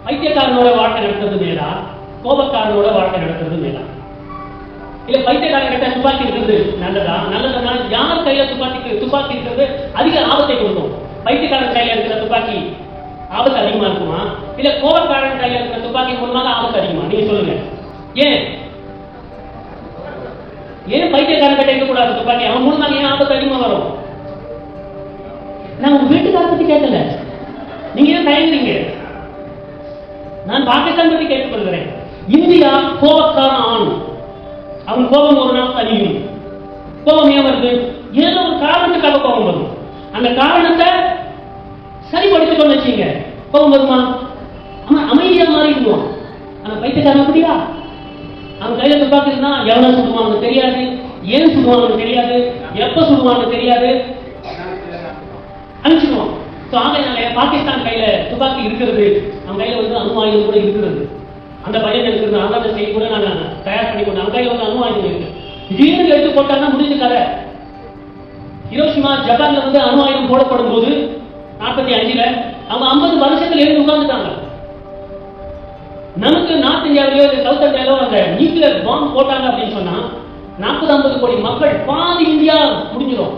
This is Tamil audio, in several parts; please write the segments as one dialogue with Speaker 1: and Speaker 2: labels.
Speaker 1: பைத்தியக்காரனோட வாழ்க்கை நடத்துறது மேலா, கோபக்காரனோட வாழ்க்கை நடத்துறது மேலா? இல்ல பைத்தியக்காரன் கிட்ட துப்பாக்கி இருக்கிறது நல்லதா? நல்லதுன்னா யார் கையில துப்பாக்கி இருக்கிறது அதிக ஆபத்தை கொடுக்கும்? பைத்தியக்காரன் கையில இருக்கிற துப்பாக்கி ஆபத்து அதிகமா இருக்குமா, இல்ல கோபக்காரன் கையில இருக்கிற துப்பாக்கி மூலமாக ஆபத்து அதிகமா? நீங்க சொல்லுங்க. ஏன் ஏன் பைத்தியக்காரன் கிட்ட இருக்கக்கூடாது துப்பாக்கி? அவன் மூலமாக ஏன் ஆபத்து அதிகமா வரும்? நான் உங்க வீட்டுக்கார பத்தி கேட்கல, நீங்க ஏன் தயங்குறீங்க? நான் பாகிஸ்தான் பத்தி கேட்டுக்கொள்கிறேன். இந்தியா கோபக்காரன் ஆண், அவன் கோபம் ஒரு நாள் தனியும். கோபம் ஏன் வருது? ஏதோ ஒரு காரணத்துக்காக கோபம் வரும். அந்த காரணத்தை சரிப்படுத்திக்கொண்டு வச்சீங்க, கோபம் வருமா? அவன் அமைதியா மாறிடுவான். அவன் பைத்தியக்காரன் அப்படியா? அவன் கையில துப்பாக்கி இருந்தா எவ்வளவு சுடுவான்னு தெரியாது, ஏன் சுடுவான்னு தெரியாது, எப்ப சுடுவான்னு தெரியாது, அனுப்பிச்சிடுவான். பாகிஸ்தான் கையில துப்பாக்கி இருக்கிறது, அவன் கையில வந்து அணு ஆயுதம் கூட இருக்கிறது. அந்த பையன் இருக்கிறது, அந்த செய்தி கூட நான் தயார் பண்ணி கொண்டேன். அவன் கையில வந்து அணு ஆயுதம் இருக்கு. திடீர்னு எடுத்து போட்டான்னா முடிஞ்சு கதை. ஹிரோஷிமா ஜப்பான்ல வந்து அணு ஆயுதம் போடப்படும் போது 45ல அவங்க 50 வருஷத்துல எழுந்து உட்கார்ந்துட்டாங்க. நமக்கு நார்த் இந்தியாவிலயோ சவுத் இந்தியாவிலோ அந்த நியூக்ளியர் பாம்பு போட்டாங்க அப்படின்னு சொன்னா 40-50 கோடி மக்கள், பாதி இந்தியா முடிஞ்சிடும்.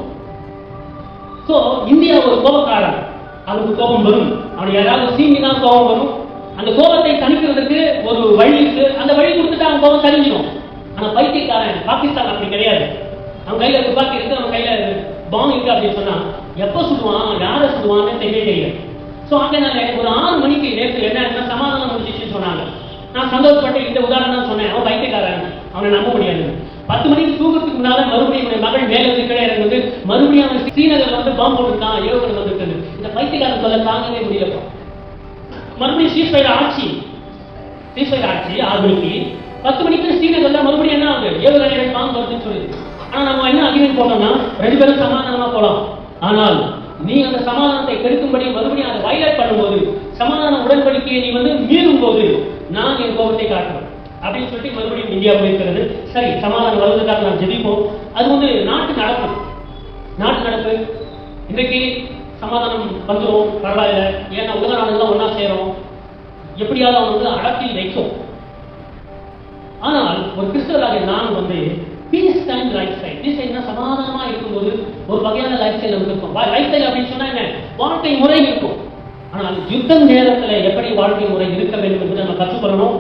Speaker 1: சோ இந்தியா ஒரு கோபக்காரன், அவனுக்கு கோபம் வரும். அவனுக்கு யாராவது சீங்கிதான் கோபம் வரும். அந்த கோபத்தை தணிக்கிறதுக்கு ஒரு வழி இருக்கு, அந்த வழி கொடுத்துட்டு அவன் கோபம் தணிஞ்சிடும். ஆனா பைத்தியக்காரன் பாகிஸ்தான் அப்படி கிடையாது. அவன் கையில துப்பாக்கி இருக்கு, அவன் கையில பாம்பு இருக்கு அப்படின்னு சொன்னா எப்ப சுடுவான், யாரை சுடுவான்னு தெரியல. சோ அதனால ஒரு 6 மணிக்கு நேற்று என்ன சமாதானம் முடிஞ்சிச்சுன்னு சொன்னாங்க. நான் சந்தோஷப்பட்டு இந்த உதாரணம் சொன்னேன். அவன் பைத்தியக்காரன், அவனை நம்ப முடியாது. 10 மணிக்கு தூக்கத்துக்கு முன்னால மறுபடியும் என் மகள் மேல இருந்து கீழே இறங்குது, மறுபடியும் அவன் ஸ்ரீநகர்ல வந்து பாம்பு போட்டுருக்கான், ஏவுகணை வந்துருக்கு. இந்த பைத்தியக்காரன் சொல்ல தாங்கவே முடியல. மறுபடியும் சீஸ்ஃபயர் ஆட்சி 6 மணிக்கு, 10 மணிக்கு ஸ்ரீநகர்ல மறுபடியும் என்ன ஆகுது, ஏவுகணை பாம்பு வருதுன்னு சொல்லுது. ஆனா நம்ம என்ன அக்ரிமெண்ட் போட்டோம்னா 2 பேரும் சமாதானமா போலாம். ஆனால் நீ அந்த சமாதானத்தை கெடுக்கும்படி மறுபடியும் அதை வயலேட் பண்ணும்போது, சமாதான உடன்படிக்கையை நீ வந்து மீறும் போது நான் என் கோபத்தை காட்டுறேன் அப்படின்னு சொல்லிட்டு மறுபடியும் இந்தியா போயிருக்கிறது. சரி, சமாதானம் வருவதற்காக நாம் ஜெபிப்போம். அது வந்து நாட்டு நடப்பு. இன்றைக்கு சமாதானம் வந்துடும், பரவாயில்ல. ஏன்னா உலக நாடுகள்லாம் ஒன்னா சேரும், எப்படியாவது அவன் வந்து அடக்கி வைக்கும். ஆனால் ஒரு கிறிஸ்தவராக நான் வந்து peace time lifestyle, peace டைம்னா சமாதானமா இருக்கும்போது ஒரு வகையான லைஃப் ஸ்டைல் நமக்கு இருக்கும். லைஃப் ஸ்டைல் அப்படின்னு சொன்னா என்ன, வாழ்க்கை முறை இருக்கும். ஆனால் யுத்த நேரத்தில் எப்படி வாழ்க்கை முறை இருக்க வேண்டும் என்று நம்ம கற்றுக்கொள்ளணும்.